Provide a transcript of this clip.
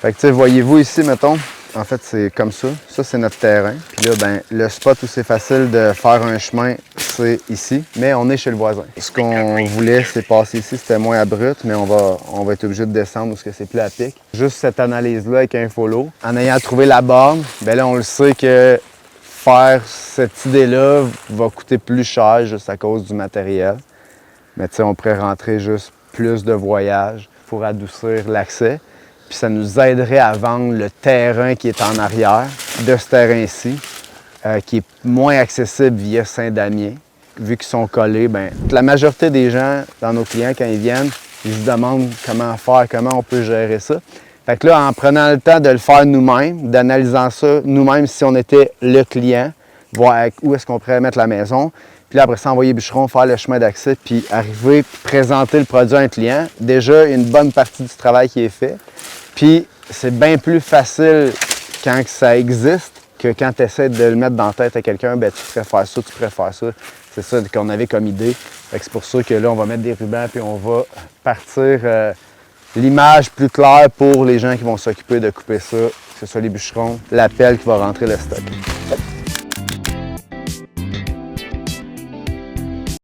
Fait que tu sais, voyez-vous ici, mettons, en fait, c'est comme ça. Ça, c'est notre terrain. Puis là, ben, le spot où c'est facile de faire un chemin, c'est ici. Mais on est chez le voisin. Ce qu'on voulait, c'est passer ici. C'était moins abrupt, mais on va être obligé de descendre parce que c'est plus à pic. Juste cette analyse-là avec un follow. En ayant trouvé la borne, ben là, on le sait que faire cette idée-là va coûter plus cher juste à cause du matériel. Mais tu sais, on pourrait rentrer juste plus de voyages pour adoucir l'accès. Puis ça nous aiderait à vendre le terrain qui est en arrière de ce terrain-ci, qui est moins accessible via Saint-Damien. Vu qu'ils sont collés, bien, la majorité des gens, dans nos clients, quand ils viennent, ils se demandent comment faire, comment on peut gérer ça. Fait que là, en prenant le temps de le faire nous-mêmes, d'analyser ça nous-mêmes si on était le client, voir où est-ce qu'on pourrait mettre la maison, puis là, après ça, envoyer bûcheron, faire le chemin d'accès, puis arriver, puis présenter le produit à un client. Déjà, une bonne partie du travail qui est fait. Puis, c'est bien plus facile quand ça existe que quand tu essaies de le mettre dans la tête à quelqu'un, ben tu pourrais faire ça, tu pourrais faire ça. C'est ça qu'on avait comme idée. C'est pour ça que là, on va mettre des rubans, puis on va partir l'image plus claire pour les gens qui vont s'occuper de couper ça, que ce soit les bûcherons, la pelle qui va rentrer le stock.